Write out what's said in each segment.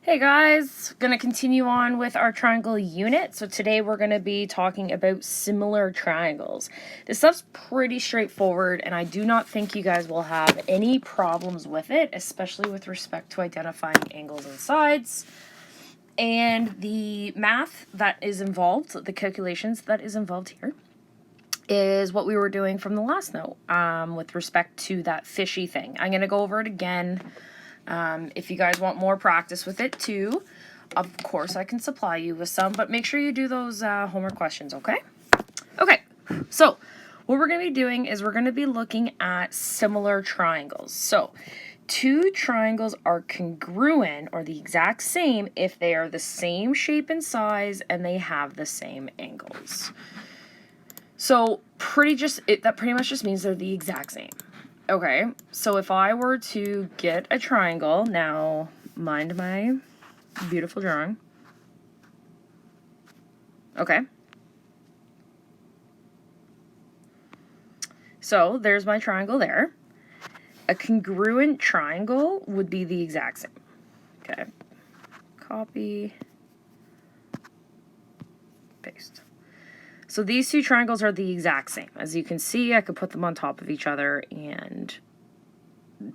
Hey guys, gonna continue on with our triangle unit. So today we're gonna be talking about similar triangles. This stuff's pretty straightforward and I do not think you guys will have any problems with it, especially with respect to identifying angles and sides. And the math that is involved, the calculations that is involved here, is what we were doing from the last note with respect to that fishy thing. I'm gonna go over it again. If you guys want more practice with it too, of course I can supply you with some, but make sure you do those homework questions, okay? Okay, so what we're going to be doing is we're going to be looking at similar triangles. So two triangles are congruent or the exact same if they are the same shape and size and they have the same angles. So that pretty much just means they're the exact same. Okay, so if I were to get a triangle, now mind my beautiful drawing. Okay. So there's my triangle there. A congruent triangle would be the exact same. Okay. Copy. Paste. So these two triangles are the exact same. As you can see, I could put them on top of each other and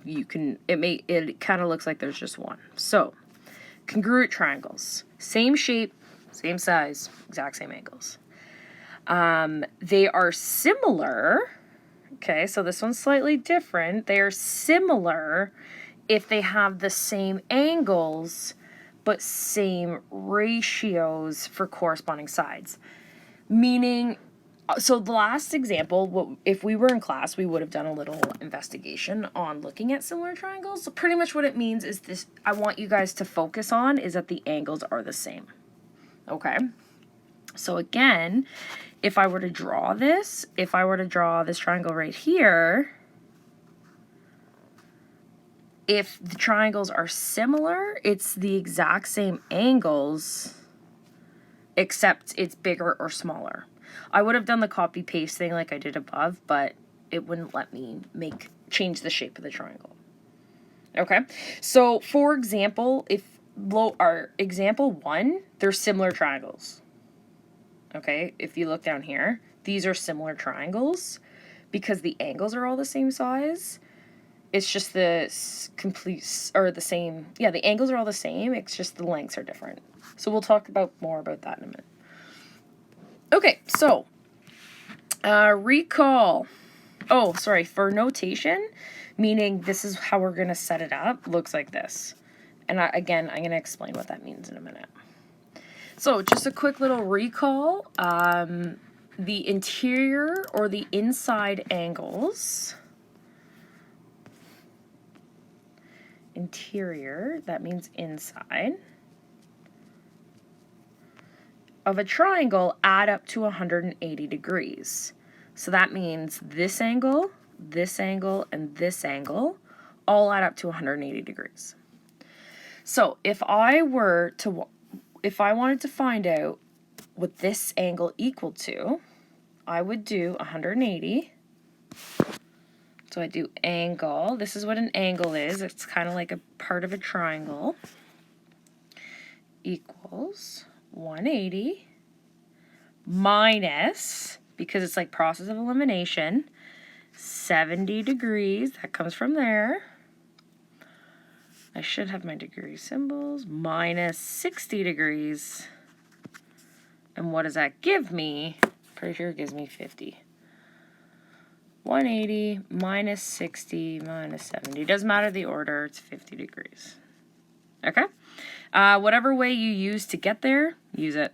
it kind of looks like there's just one. So congruent triangles, same shape, same size, exact same angles. They are similar. Okay, so this one's slightly different. They are similar if they have the same angles but same ratios for corresponding sides. Meaning, so the last example, if we were in class, we would have done a little investigation on looking at similar triangles. So pretty much what it means is this, I want you guys to focus on is that the angles are the same. Okay? So again, if I were to draw this triangle right here, if the triangles are similar, it's the exact same angles, except it's bigger or smaller. I would have done the copy paste thing like I did above, but it wouldn't let me change the shape of the triangle. Okay, so for example, our example 1, they're similar triangles. Okay, if you look down here, these are similar triangles because the angles are all the same size. It's just the angles are all the same, it's just the lengths are different. So we'll talk more about that in a minute. Okay, so recall. Oh, sorry, for notation, meaning this is how we're going to set it up, looks like this. And I'm going to explain what that means in a minute. So just a quick little recall. The interior or the inside angles. Interior, that means inside, of a triangle add up to 180 degrees. So that means this angle, and this angle all add up to 180 degrees. So if I wanted to find out what this angle equal to, I would do 180. So I do angle. This is what an angle is. It's kind of like a part of a triangle. Equals 180 minus, because it's like process of elimination, 70 degrees. That comes from there. I should have my degree symbols. Minus 60 degrees. And what does that give me? Pretty sure it gives me 50. 180 minus 60 minus 70. Doesn't matter the order, it's 50 degrees. Okay? Whatever way you use to get there, use it.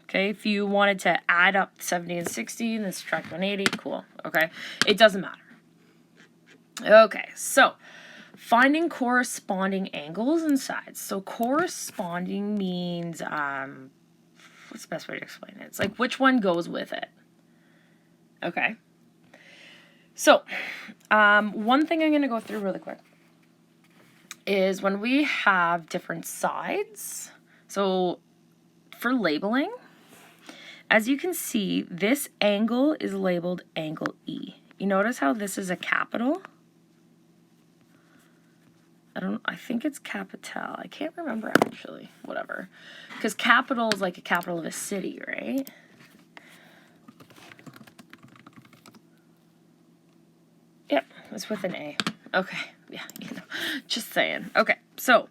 Okay? If you wanted to add up 70 and 60 and then subtract 180, cool. Okay? It doesn't matter. Okay, so finding corresponding angles and sides. So corresponding means, what's the best way to explain it? It's like which one goes with it. Okay? So, one thing I'm going to go through really quick is when we have different sides. So, for labeling, as you can see, this angle is labeled angle E. You notice how this is a capital? I think it's Capital. I can't remember actually. Whatever. Because capital is like a capital of a city, right? Yep, it's with an A. Okay, yeah, just saying. Okay, so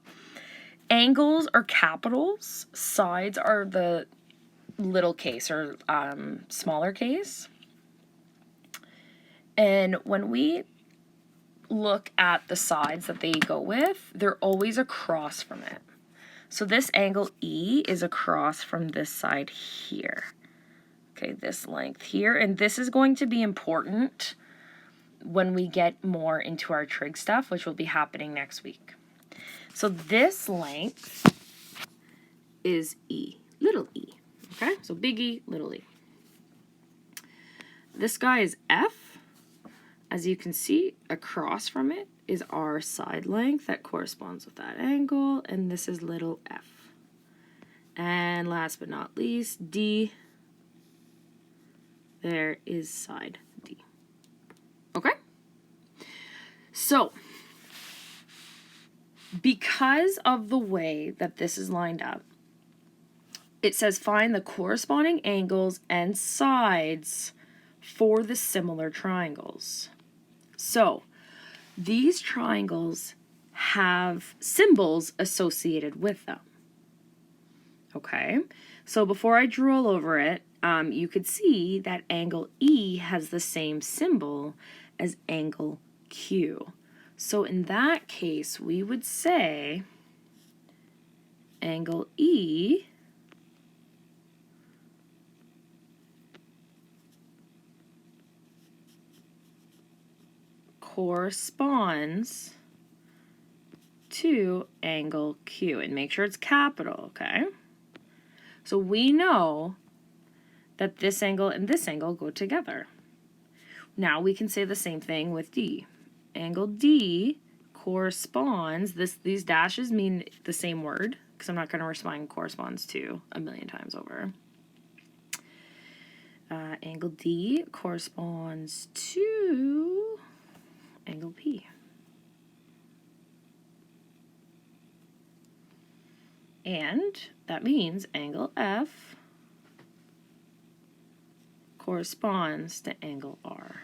angles are capitals, sides are the little case or smaller case. And when we look at the sides that they go with, they're always across from it. So this angle E is across from this side here. Okay, this length here. And this is going to be important when we get more into our trig stuff, which will be happening next week. So this length is E, little e. Okay, so big E, little e. This guy is F. As you can see, across from it is our side length that corresponds with that angle, and this is little f. And last but not least, D. There is side D. Okay? So, because of the way that this is lined up, it says find the corresponding angles and sides for the similar triangles. So, these triangles have symbols associated with them. Okay, so before I drool over it, you could see that angle E has the same symbol as angle Q. So in that case, we would say angle E corresponds to angle Q. And make sure it's capital, okay? So we know that this angle and this angle go together. Now we can say the same thing with D. Angle D corresponds, these dashes mean the same word, because I'm not going to respond corresponds to a million times over. Angle D corresponds to angle P. And that means angle F corresponds to angle R.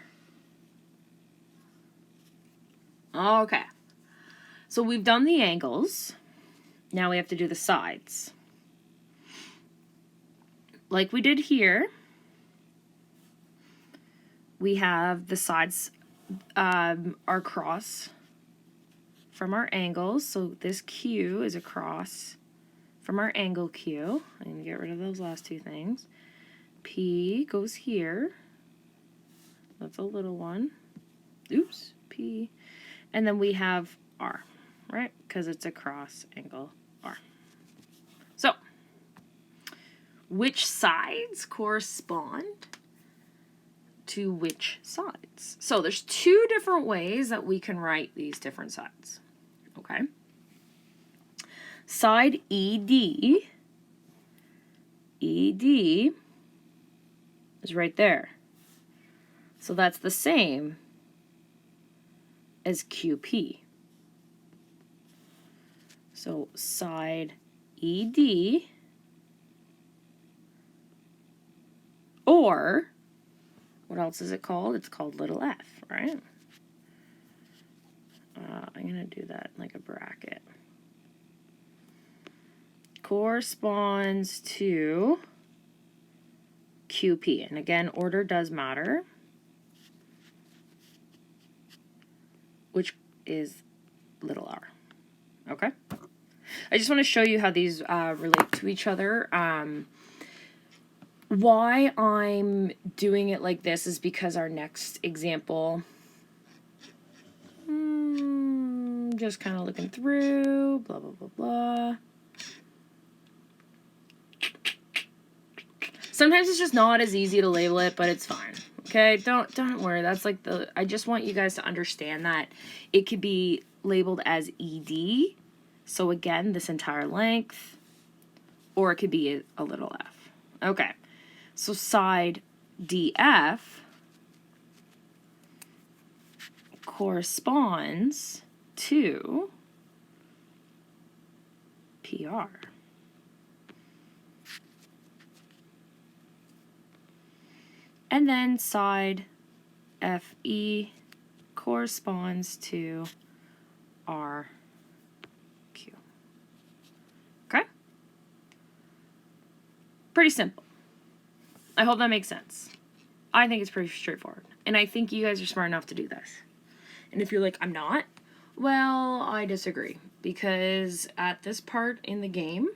Okay, so we've done the angles. Now we have to do the sides. Like we did here, we have the sides are across from our angles. So this Q is across from our angle Q. I'm going to get rid of those last two things. P goes here. That's a little one. Oops, P. And then we have R, right? Because it's across angle R. So, which sides correspond to which sides? So there's two different ways that we can write these different sides, okay? Side ED is right there. So that's the same as QP. So side ED, or what else is it called? It's called little f, right? I'm going to do that like a bracket. Corresponds to QP. And again, order does matter, which is little r. Okay? I just want to show you how these relate to each other. Why I'm doing it like this is because our next example, just kind of looking through, blah, blah, blah, blah. Sometimes it's just not as easy to label it, but it's fine. Okay, don't worry. That's like I just want you guys to understand that it could be labeled as ED. So again, this entire length, or it could be a little f. Okay, so side DF corresponds to PR. And then side FE corresponds to RQ. Okay? Pretty simple. I hope that makes sense. I think it's pretty straightforward. And I think you guys are smart enough to do this. And if you're like, I'm not, well, I disagree. Because at this part in the game,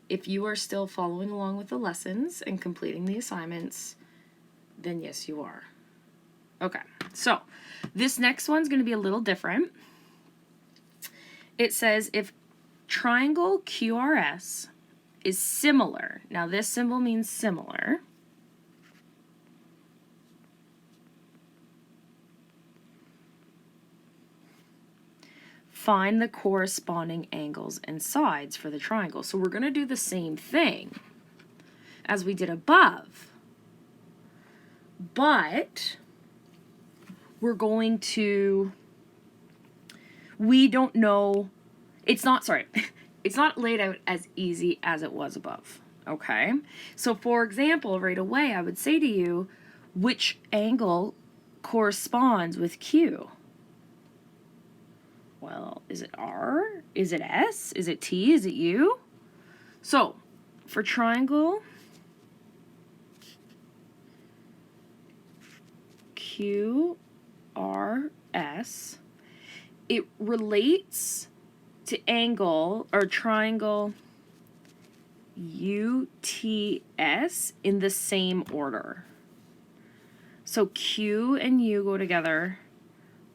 if you are still following along with the lessons and completing the assignments, then yes, you are. Okay, so this next one's going to be a little different. It says if triangle QRS is similar, now this symbol means similar, find the corresponding angles and sides for the triangle. So we're going to do the same thing as we did above, but we're going to, we don't know, it's not, sorry, it's not laid out as easy as it was above, okay? So for example, right away, I would say to you, which angle corresponds with Q? Well, is it R? Is it S? Is it T? Is it U? So for triangle QRS, it relates to angle or triangle UTS in the same order. So Q and U go together,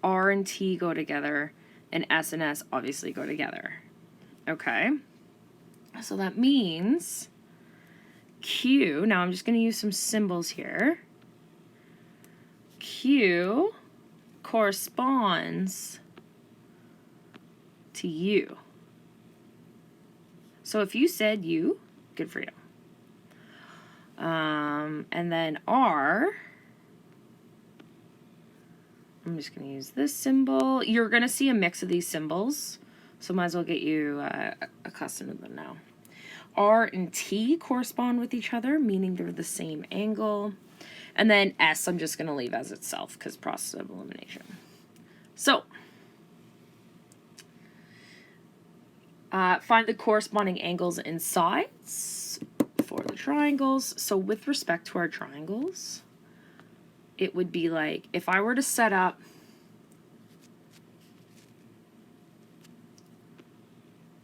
R and T go together, and S obviously go together. Okay? So that means Q, now I'm just going to use some symbols here. Q corresponds to U. So if you said U, good for you. And then R, I'm just going to use this symbol. You're going to see a mix of these symbols, so might as well get you accustomed to them now. R and T correspond with each other, meaning they're the same angle. And then S, I'm just going to leave as itself because process of elimination. So, find the corresponding angles and sides for the triangles. So with respect to our triangles, it would be like if I were to set up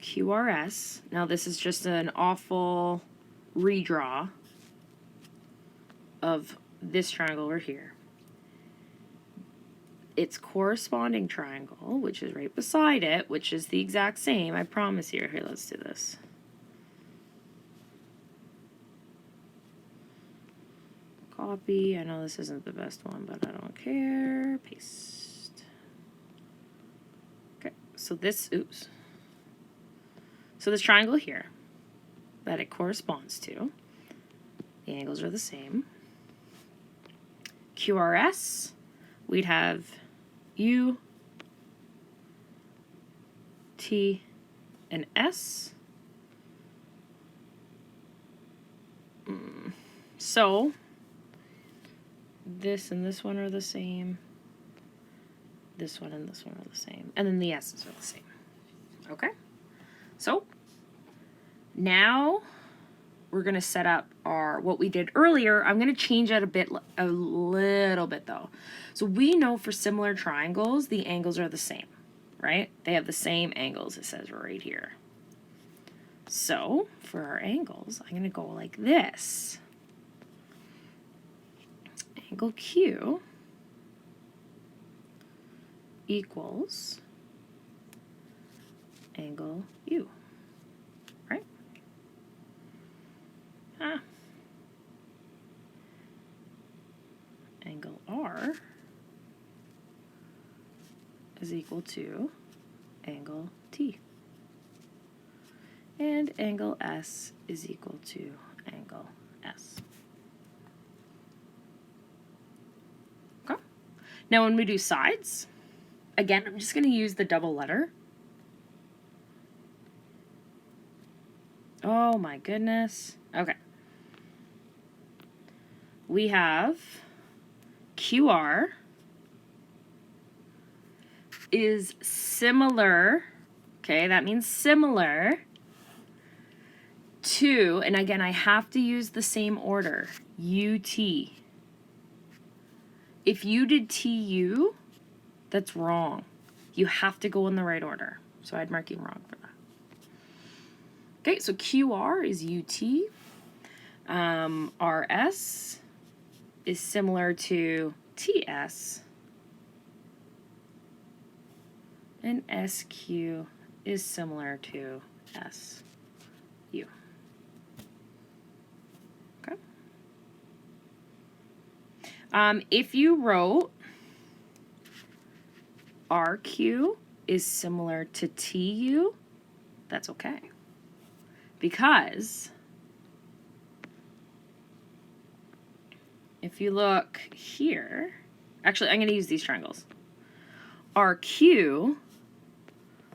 QRS, now this is just an awful redraw of this triangle over here. Its corresponding triangle, which is right beside it, which is the exact same, I promise you. Here, let's do this. Copy. I know this isn't the best one, but I don't care. Paste. Okay, so this, oops. So this triangle here that it corresponds to, the angles are the same. QRS, we'd have U, T, and S. So this and this one are the same. This one and this one are the same. And then the S's are the same. Okay? So now we're going to set up our, what we did earlier. I'm going to change it a little bit though. So we know for similar triangles, the angles are the same, right? They have the same angles, it says right here. So for our angles, I'm going to go like this. Angle Q equals angle U, right? Angle R is equal to angle T. And angle S is equal to angle S. Okay. Now when we do sides, again, I'm just going to use the double letter. Oh my goodness. Okay. We have QR is similar, okay, that means similar to, and again, I have to use the same order, UT. If you did TU, that's wrong. You have to go in the right order. So I'd mark you wrong for that. Okay, so QR is UT. RS is similar to TS. And SQ is similar to SU. Okay. If you wrote RQ is similar to TU, that's okay. Because if you look here, actually, I'm going to use these triangles. RQ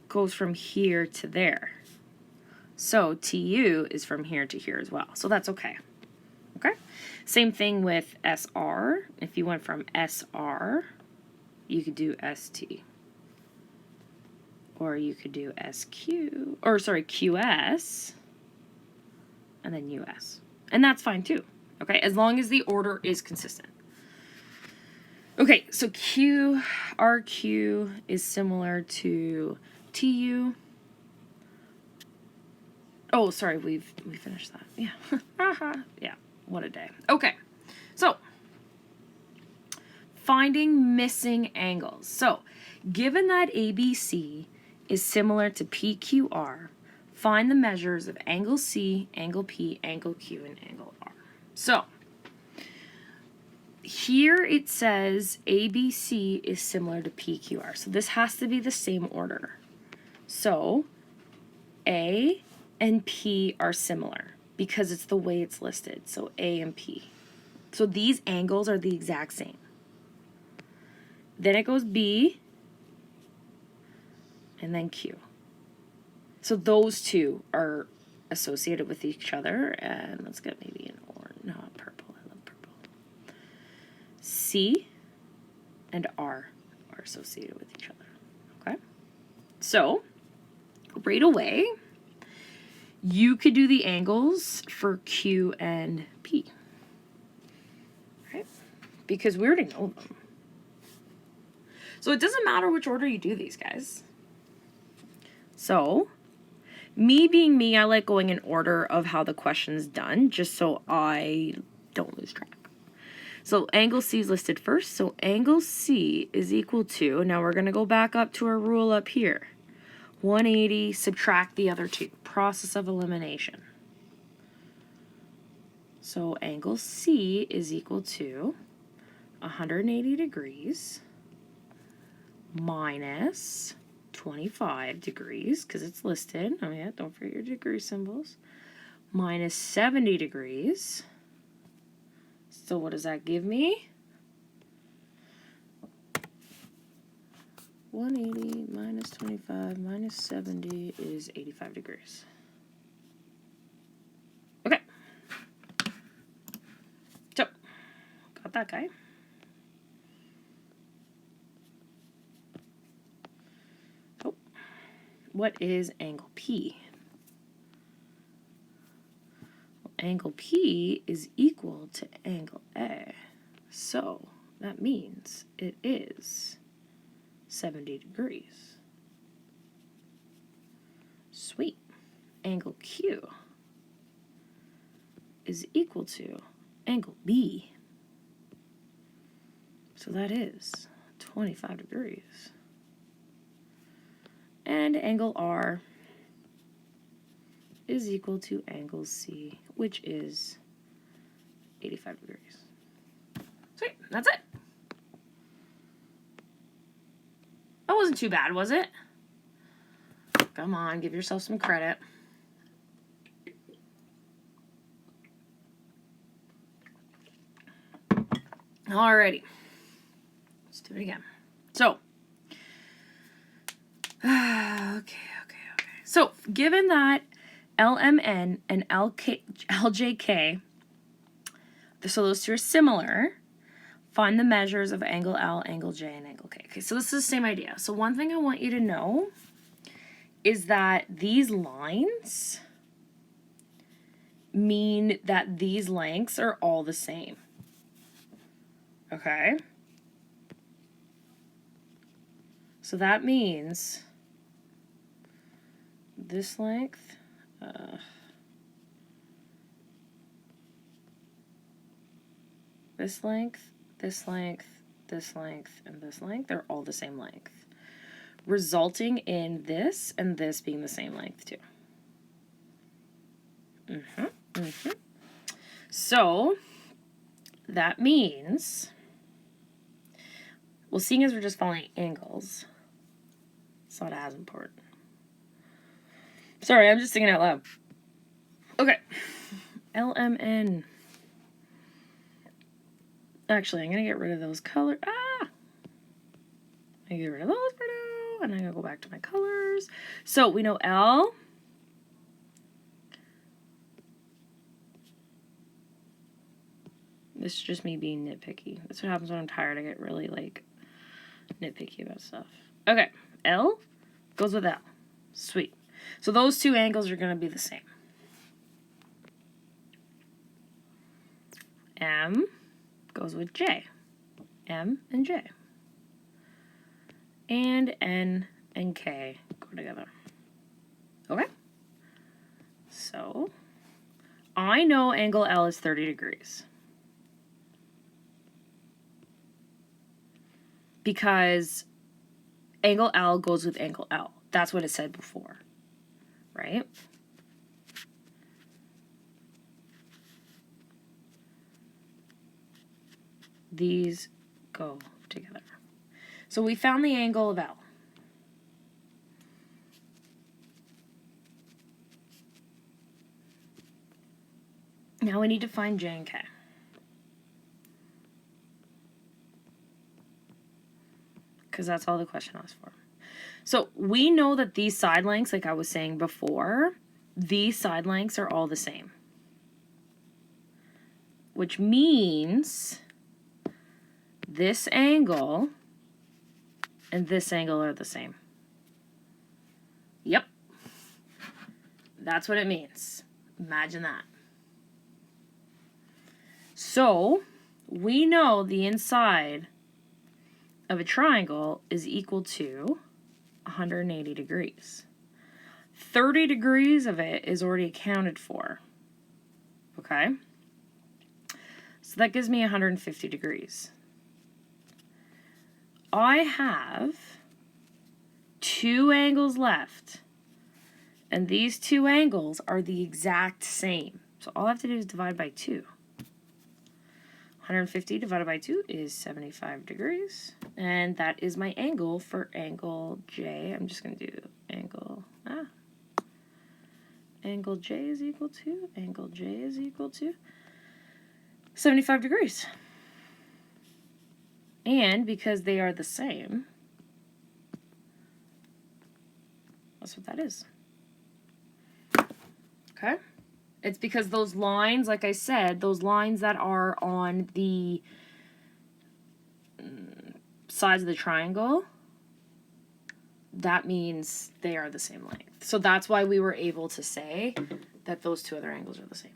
goes from here to there. So TU is from here to here as well. So that's okay. Okay? Same thing with SR. If you went from SR, you could do ST. Or you could do SQ, or sorry, QS, and then US. And that's fine too. Okay? As long as the order is consistent. Okay, so RQ is similar to TU. Oh, sorry, we finished that. Yeah. Yeah, what a day. Okay, so finding missing angles. So given that ABC is similar to PQR, find the measures of angle C, angle P, angle Q, and angle R. So here it says ABC is similar to PQR. So this has to be the same order. So A and P are similar because it's the way it's listed. So A and P. So these angles are the exact same. Then it goes B and then Q. So those two are associated with each other. And let's get maybe an orange, not purple. I love purple. C and R are associated with each other. Okay? So right away, you could do the angles for Q and P. Right? Because we already know them. So it doesn't matter which order you do these, guys. So, me being me, I like going in order of how the question's done, just so I don't lose track. So angle C is listed first. So angle C is equal to, now we're going to go back up to our rule up here. 180, subtract the other two. Process of elimination. So angle C is equal to 180 degrees minus 25 degrees, because it's listed. Oh yeah, don't forget your degree symbols. Minus 70 degrees. So what does that give me? 180 minus 25 minus 70 is 85 degrees. Okay. So, got that guy. Oh. What is angle P? Well, angle P is equal to angle A. So, that means it is 70 degrees. Sweet. Angle Q is equal to angle B. So that is 25 degrees. And angle R is equal to angle C, which is 85 degrees. Sweet, that's it. That wasn't too bad, was it? Come on, give yourself some credit. Alrighty. Let's do it again. So, okay. So, given that LMN and LJK, so those two are similar. Find the measures of angle L, angle J, and angle K. Okay, so this is the same idea. So one thing I want you to know is that these lines mean that these lengths are all the same. Okay? So that means this length, this length, this length, this length, and this length, they're all the same length, resulting in this and this being the same length too. So that means, well, seeing as we're just following angles, it's not as important. Sorry, I'm just thinking out loud. Okay, LMN. Actually, I'm going to get rid of those colors. I'm going to get rid of those for now, and I'm going to go back to my colors. So we know L. This is just me being nitpicky. That's what happens when I'm tired. I get really, like, nitpicky about stuff. Okay, L goes with L. Sweet. So those two angles are going to be the same. M goes with J. M and J. And N and K go together. Okay? So, I know angle L is 30 degrees. Because angle L goes with angle L. That's what it said before. Right? These go together. So we found the angle of L. Now we need to find J and K. Because that's all the question asked for. So we know that these side lengths, like I was saying before, these side lengths are all the same. Which means this angle and this angle are the same. Yep. That's what it means. Imagine that. So we know the inside of a triangle is equal to 180 degrees. 30 degrees of it is already accounted for. Okay? So that gives me 150 degrees. I have two angles left, and these two angles are the exact same. So all I have to do is divide by 2. 150 divided by 2 is 75 degrees, and that is my angle for angle J. I'm just going to do angle J is equal to, angle J is equal to 75 degrees. And because they are the same, that's what that is. Okay? It's because those lines, like I said, those lines that are on the sides of the triangle, that means they are the same length. So that's why we were able to say that those two other angles are the same.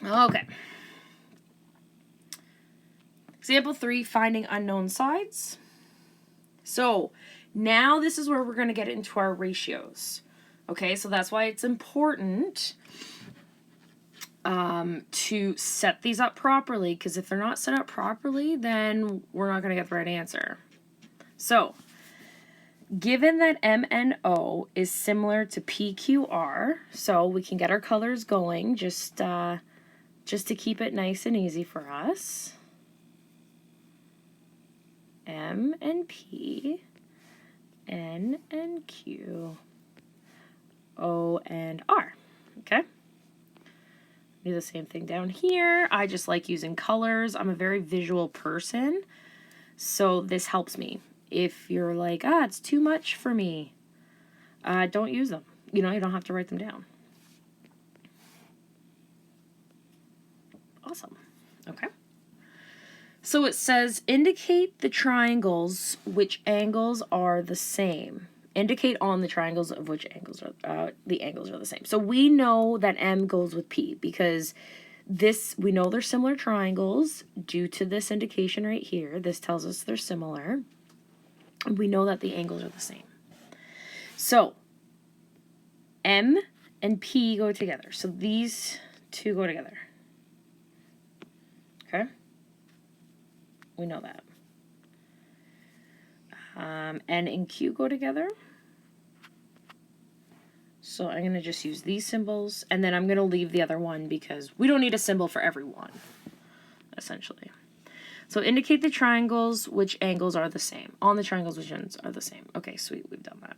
Okay. Example 3, finding unknown sides. So now this is where we're going to get into our ratios. Okay, so that's why it's important to set these up properly, because if they're not set up properly, then we're not going to get the right answer. So, given that MNO is similar to PQR, so we can get our colors going just to keep it nice and easy for us. M and P, N and Q, O and R. Okay? Do the same thing down here. I just like using colors. I'm a very visual person, so this helps me. If you're like, it's too much for me, don't use them. You know, you don't have to write them down. Awesome. Okay. So it says, indicate the triangles which angles are the same. Indicate on the triangles of which angles are the angles are the same. So we know that M goes with P because we know they're similar triangles due to this indication right here. This tells us they're similar. We know that the angles are the same. So M and P go together. So these two go together. Okay? We know that. N and Q go together. So I'm going to just use these symbols, and then I'm going to leave the other one because we don't need a symbol for every one, essentially. So indicate the triangles which angles are the same. On the triangles which ends are the same. Okay, sweet, we've done that.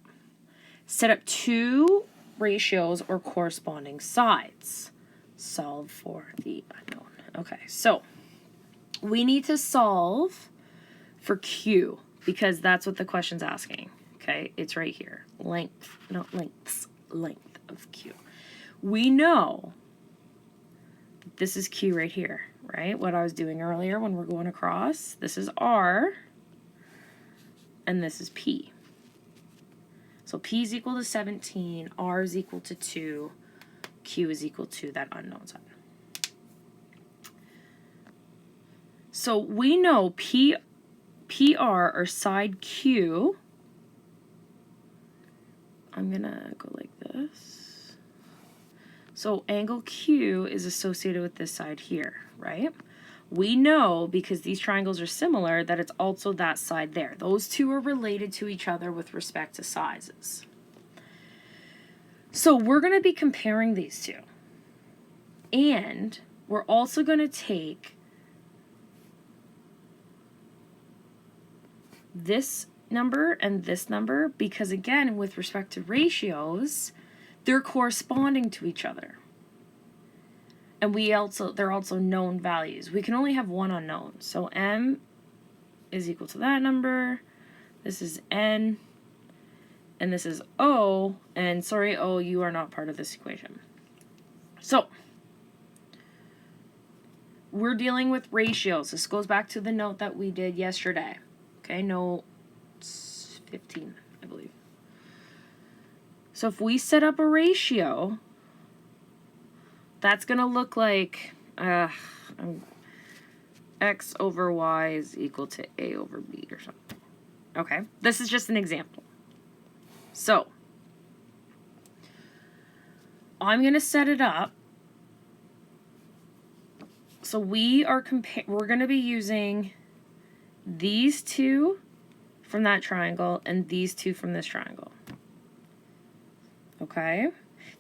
Set up two ratios or corresponding sides. Solve for the unknown. Okay, so we need to solve for Q because that's what the question's asking. Okay, it's right here. Length, not lengths, length of Q. We know that this is Q right here, right? What I was doing earlier when we're going across. This is R, and this is P. So P is equal to 17, R is equal to 2, Q is equal to that unknown side. So we know PR, or side Q, I'm going to go like this. So angle Q is associated with this side here, right? We know, because these triangles are similar, that it's also that side there. Those two are related to each other with respect to sizes. So we're going to be comparing these two. And we're also going to take this number and this number because, again, with respect to ratios, they're corresponding to each other. And they're also known values. We can only have one unknown. So M is equal to that number. This is N. And this is O. And sorry, O, you are not part of this equation. So we're dealing with ratios. This goes back to the note that we did yesterday. Okay, note 15, I believe. So if we set up a ratio, that's going to look like X over Y is equal to A over B or something. Okay, this is just an example. So I'm going to set it up. So we're going to be using these two from that triangle and these two from this triangle. Okay?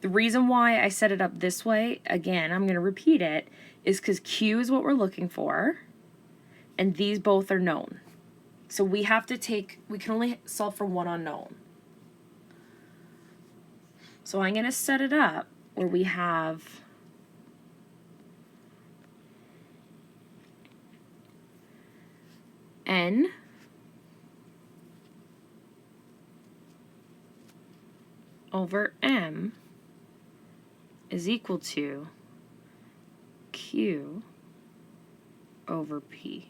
The reason why I set it up this way, again, I'm going to repeat it, is because Q is what we're looking for, and these both are known. So we can only solve for one unknown. So I'm going to set it up where we have N over M is equal to Q over P.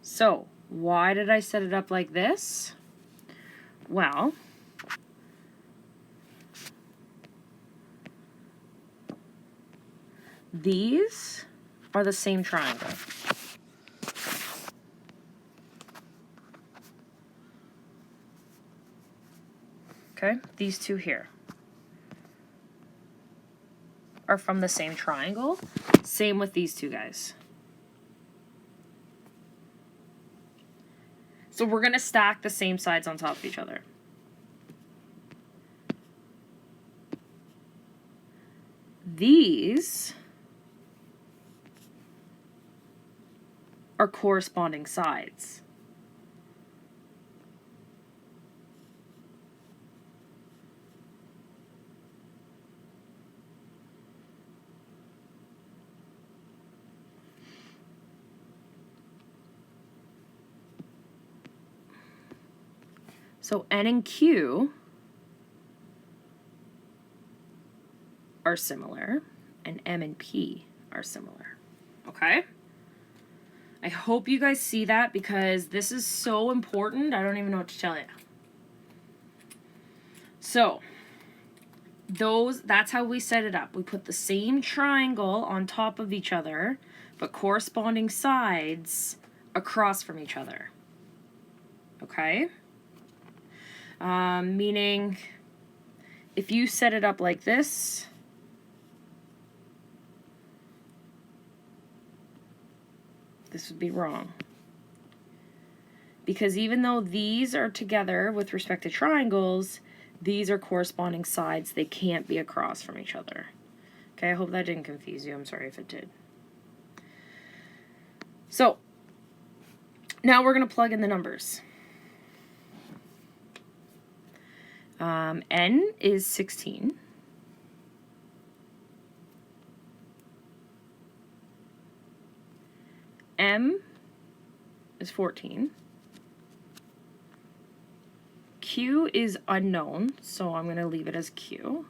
So why did I set it up like this? Well, these are the same triangle. Okay, these two here are from the same triangle. Same with these two guys. So we're going to stack the same sides on top of each other. These are corresponding sides. So N and Q are similar, and M and P are similar. Okay? I hope you guys see that because this is so important. I don't even know what to tell you. So, that's how we set it up. We put the same triangle on top of each other, but corresponding sides across from each other. Okay? Meaning, if you set it up like this, this would be wrong. Because even though these are together with respect to triangles, these are corresponding sides. They can't be across from each other. Okay, I hope that didn't confuse you. I'm sorry if it did. So, now we're going to plug in the numbers. N is 16. M is 14. Q is unknown, so I'm going to leave it as Q.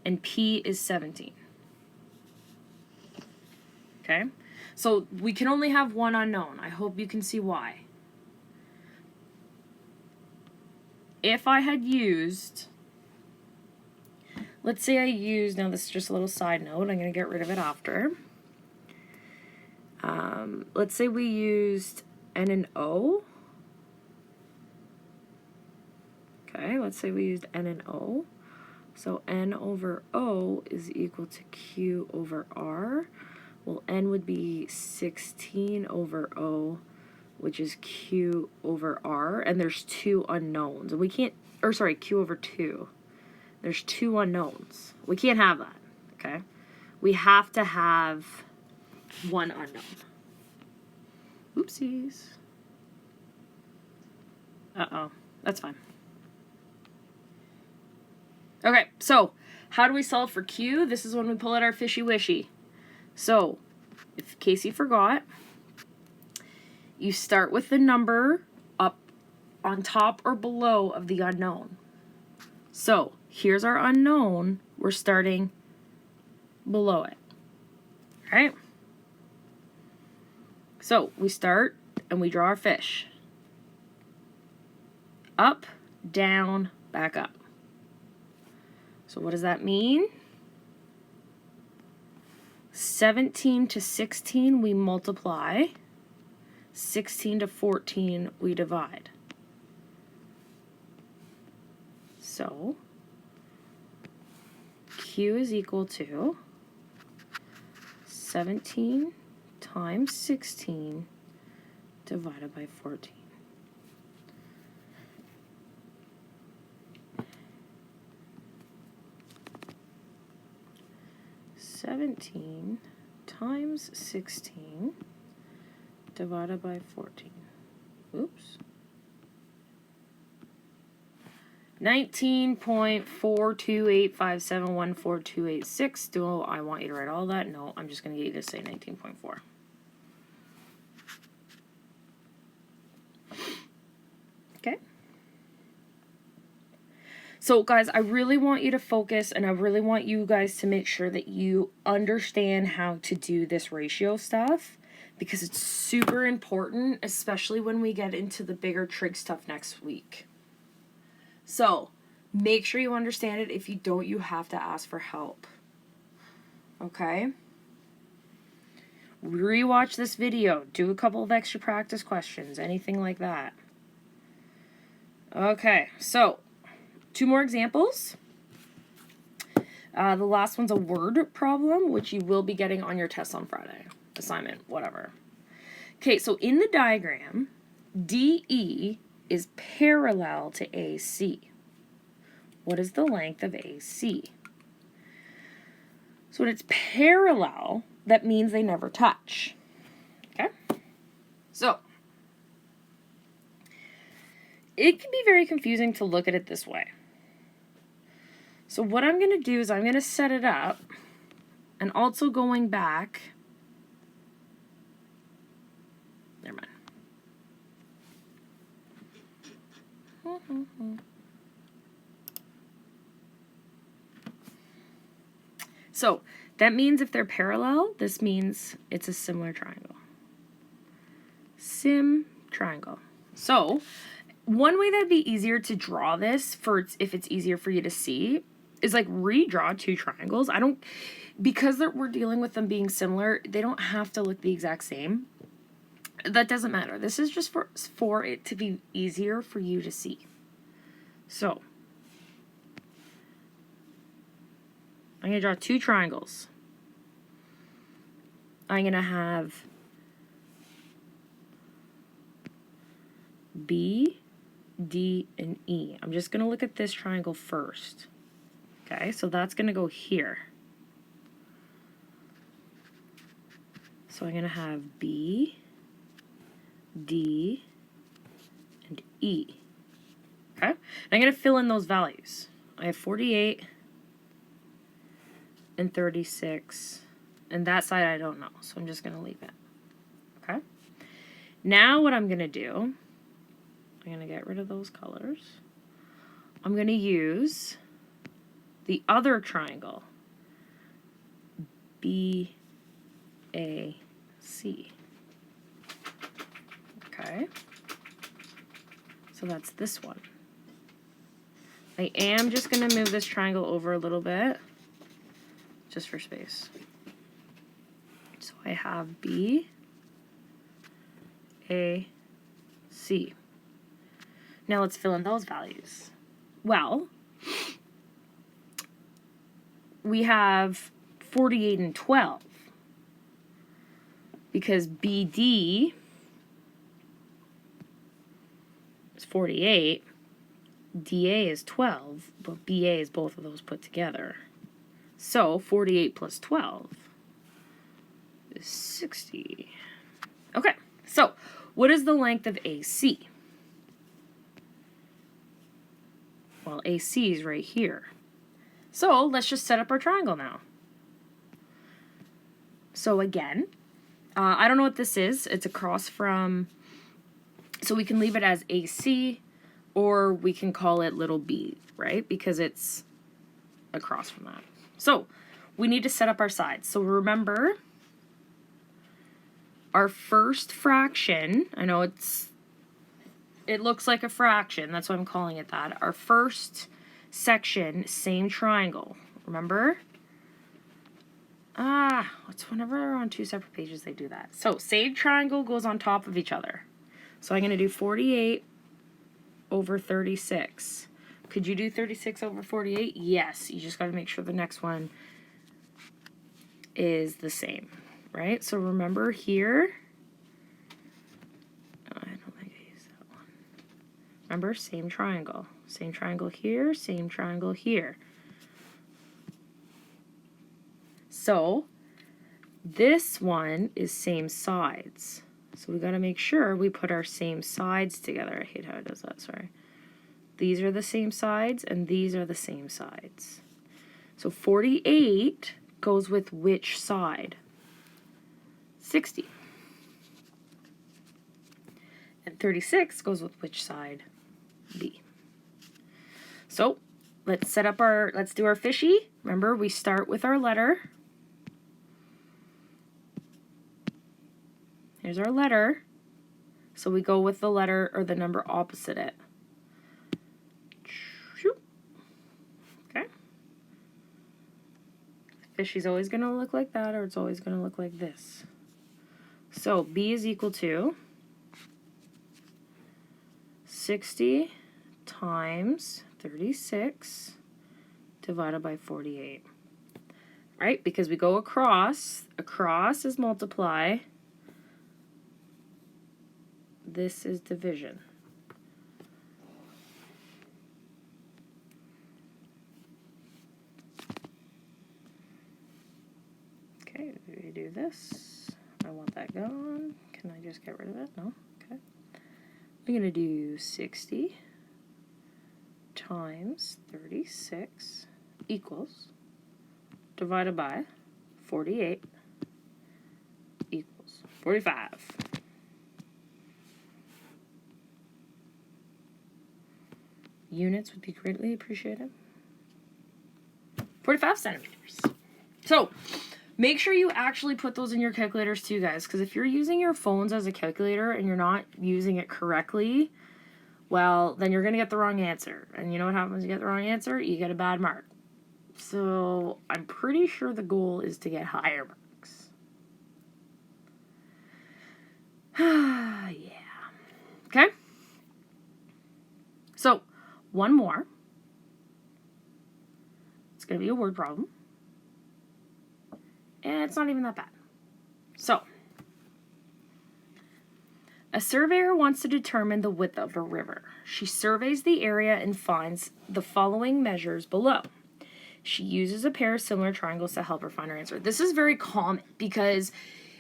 And P is 17. Okay? So we can only have one unknown. I hope you can see why. If I had used, let's say I used, now this is just a little side note, I'm going to get rid of it after. Let's say we used N and O. Okay, let's say we used N and O. So N over O is equal to Q over R. Well, N would be 16 over O, which is Q over R. And there's two unknowns. And we can't, or sorry, Q over 2. There's two unknowns. We can't have that, okay? We have to have one unknown. Oopsies. Uh-oh. That's fine. Okay, so how do we solve for Q? This is when we pull out our fishy wishy. So, in case you forgot, you start with the number up on top or below of the unknown. So, here's our unknown. We're starting below it. All right? So, we start and we draw our fish. Up, down, back up. So what does that mean? 17 to 16 we multiply. 16 to 14 we divide. So Q is equal to 17 times 16 divided by 14. (17 times 16 divided by 14). Oops. 19.428571426. Do I want you to write all that? No, I'm just going to get you to say 19.4. Okay. So, guys, I really want you to focus, and I really want you guys to make sure that you understand how to do this ratio stuff, because it's super important, especially when we get into the bigger trig stuff next week. So, make sure you understand it. If you don't, you have to ask for help. Okay? Rewatch this video. Do a couple of extra practice questions. Anything like that. Okay, so 2 more examples. The last one's a word problem, which you will be getting on your test on Friday. Assignment, whatever. Okay, so in the diagram, DE is parallel to AC. What is the length of AC? So when it's parallel, that means they never touch. Okay? So, it can be very confusing to look at it this way. So what I'm going to do is I'm going to set it up, and also going back, never mind. So that means if they're parallel, this means it's a similar triangle. Sim triangle. So one way that'd be easier to draw this if it's easier for you to see is like redraw two triangles. Because we're dealing with them being similar, they don't have to look the exact same. That doesn't matter. This is just for it to be easier for you to see. So I'm going to draw two triangles. I'm going to have B, D, and E. I'm just going to look at this triangle first. Okay, so that's going to go here. So I'm going to have B, D, and E. Okay, and I'm going to fill in those values. I have 48 and 36, and that side I don't know, so I'm just going to leave it. Okay, now what I'm going to do, I'm going to get rid of those colors. I'm going to use the other triangle, B, A, C. Okay, so that's this one. I am just going to move this triangle over a little bit, just for space. So I have B, A, C. Now let's fill in those values. Well, we have 48 and 12 because BD is 48, DA is 12, but BA is both of those put together. So 48 plus 12 is 60. Okay, so what is the length of AC? Well, AC is right here. So let's just set up our triangle now. So again, I don't know what this is. It's across from, so we can leave it as AC, or we can call it little b, right? Because it's across from that. So we need to set up our sides. So remember, our first fraction, I know it looks like a fraction, that's why I'm calling it that. Our first section, same triangle. Remember? It's whenever they're on two separate pages they do that. So same triangle goes on top of each other. So I'm going to do 48 over 36. Could you do 36 over 48? Yes. You just got to make sure the next one is the same, right? So remember here, I don't think I used that one. Remember, same triangle. Same triangle here, same triangle here. So this one is same sides. So we got to make sure we put our same sides together. I hate how it does that, sorry. These are the same sides, and these are the same sides. So 48 goes with which side? 60. And 36 goes with which side? B. So let's do our fishy. Remember, we start with our letter. Here's our letter. So we go with the letter or the number opposite it. Okay. Fishy's always going to look like that, or it's always going to look like this. So B is equal to 60 times 36 divided by 48. Right? Because we go across. Across is multiply. This is division. Okay, we do this. I want that gone. Can I just get rid of it? No? Okay. I'm going to do 60 times 36 equals, divided by 48 equals 45. Units would be greatly appreciated. 45 centimeters. So make sure you actually put those in your calculators too, guys, because if you're using your phones as a calculator and you're not using it correctly, well, then you're going to get the wrong answer. And you know what happens when you get the wrong answer? You get a bad mark. So I'm pretty sure the goal is to get higher marks. Yeah. Okay? So, one more. It's going to be a word problem. And it's not even that bad. So, a surveyor wants to determine the width of a river. She surveys the area and finds the following measures below. She uses a pair of similar triangles to help her find her answer. This is very common because,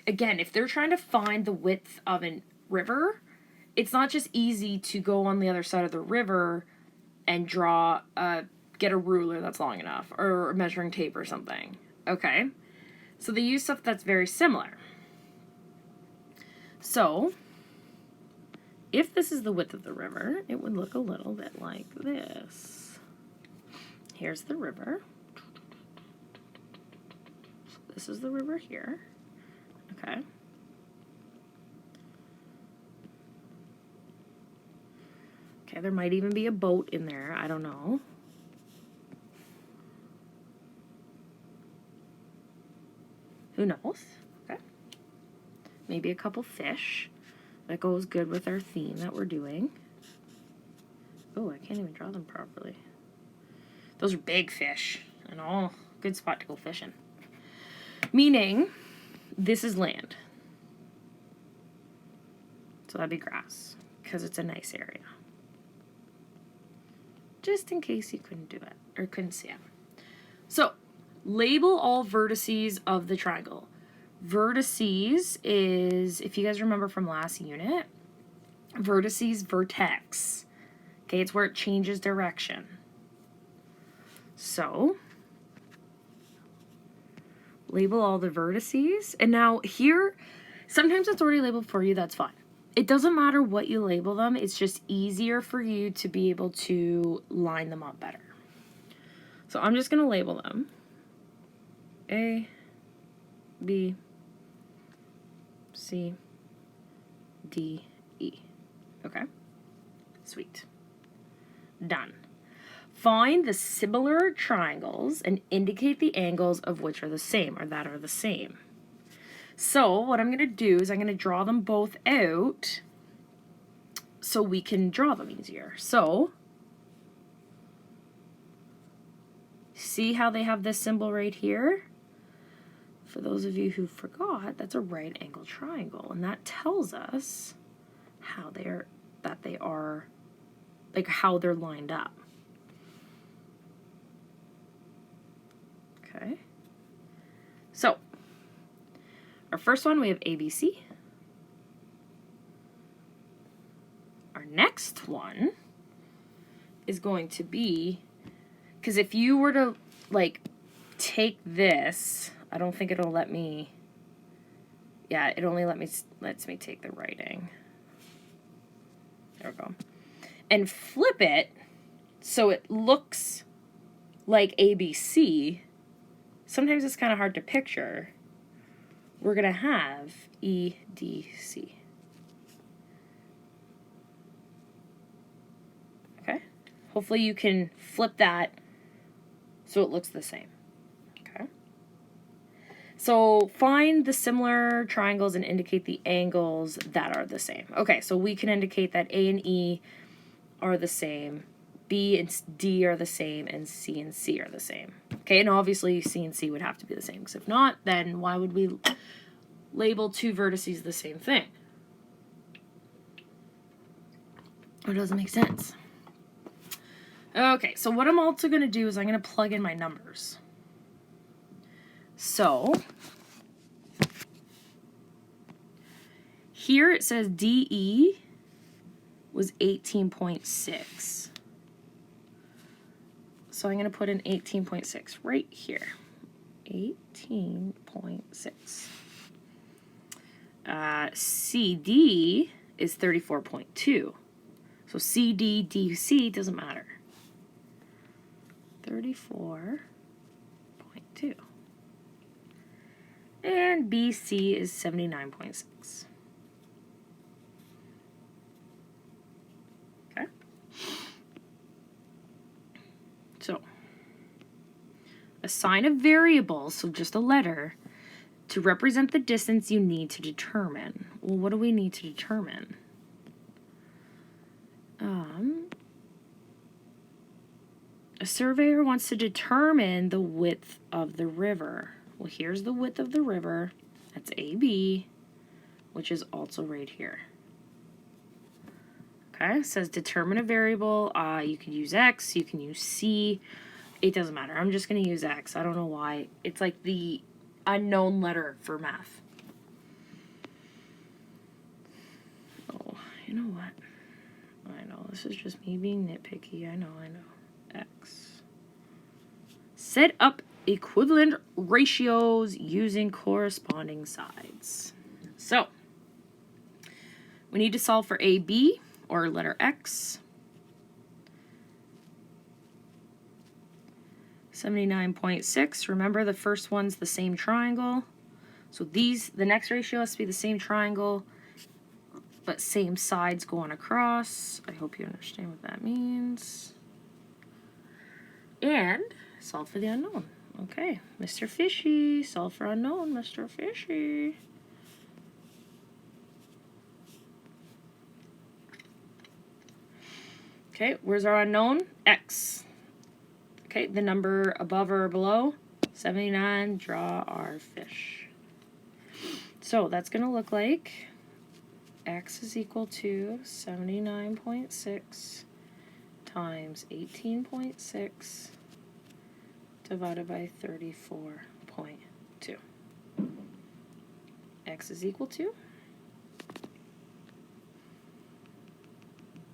again, if they're trying to find the width of a river, it's not just easy to go on the other side of the river and get a ruler that's long enough or measuring tape or something. Okay? So they use stuff that's very similar. So, if this is the width of the river, it would look a little bit like this. Here's the river. So this is the river here. Okay. Okay, there might even be a boat in there. I don't know. Who knows? Okay. Maybe a couple fish. That goes good with our theme that we're doing. Oh, I can't even draw them properly. Those are big fish. And all good spot to go fishing. Meaning, this is land. So that'd be grass. Because it's a nice area. Just in case you couldn't do it. Or couldn't see it. So, label all vertices of the triangle. Vertices is, if you guys remember from last unit, vertices, vertex. Okay, it's where it changes direction. So, label all the vertices. And now here, sometimes it's already labeled for you, that's fine. It doesn't matter what you label them, it's just easier for you to be able to line them up better. So I'm just going to label them A, B, C, D, E. Okay? Sweet. Done. Find the similar triangles and indicate the angles of which are the same or that are the same. So what I'm going to do is I'm going to draw them both out so we can draw them easier. So, see how they have this symbol right here? For those of you who forgot, that's a right angle triangle, and that tells us how they're how they're lined up. Okay. So, our first one, we have ABC. Our next one is going to be, because if you were to, like, take this, I don't think it'll let me, yeah, it only lets me take the writing. There we go. And flip it so it looks like ABC. Sometimes it's kind of hard to picture. We're going to have EDC. Okay? Hopefully you can flip that so it looks the same. Okay? So find the similar triangles and indicate the angles that are the same. Okay, so we can indicate that A and E are the same, B and D are the same, and C and C are the same. Okay, and obviously C and C would have to be the same, because if not, then why would we label two vertices the same thing? It doesn't make sense. Okay, so what I'm also going to do is I'm going to plug in my numbers. So, here it says DE was 18.6. So I'm going to put in 18.6 right here. 18.6. CD is 34.2. So CD, DC doesn't matter. 34.2. And BC is 79.6. Okay. So, assign a variable, so just a letter, to represent the distance you need to determine. Well, what do we need to determine? A surveyor wants to determine the width of the river. Well, here's the width of the river. That's AB, which is also right here. Okay, it says determine a variable. You can use X, you can use C. It doesn't matter. I'm just going to use X. I don't know why. It's like the unknown letter for math. Oh, you know what? I know, this is just me being nitpicky. I know. X. Set up equivalent ratios using corresponding sides. So, we need to solve for AB, or letter X. 79.6. Remember, the first one's the same triangle. So the next ratio has to be the same triangle, but same sides going across. I hope you understand what that means. And solve for the unknown. Okay, Mr. Fishy, solve for unknown, Mr. Fishy. Okay, where's our unknown? X. Okay, the number above or below, 79, draw our fish. So that's going to look like X is equal to 79.6 times 18.6 divided by 34.2. X is equal to,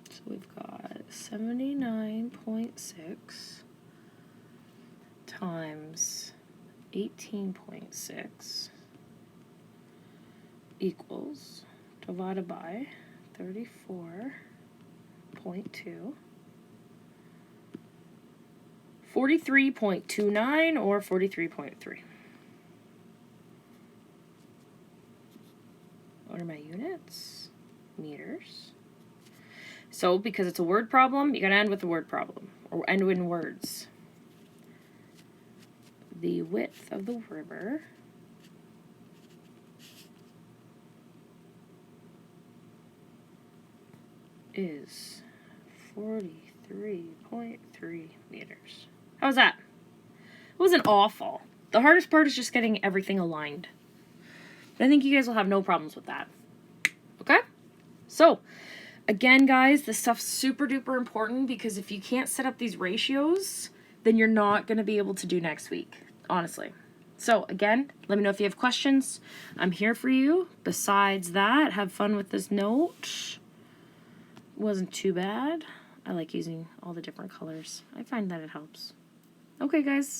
so we've got 79.6 times 18.6 equals, divided by 34.2, 43.29 or 43.3. What are my units? Meters. So because it's a word problem, you gotta end with a word problem, or end in words. The width of the river is 43.3 meters. How's that? It wasn't awful. The hardest part is just getting everything aligned. But I think you guys will have no problems with that. Okay? So, again, guys, this stuff's super duper important, because if you can't set up these ratios, then you're not going to be able to do next week, honestly. So, again, let me know if you have questions. I'm here for you. Besides that, have fun with this note. Wasn't too bad. I like using all the different colors. I find that it helps. Okay, guys.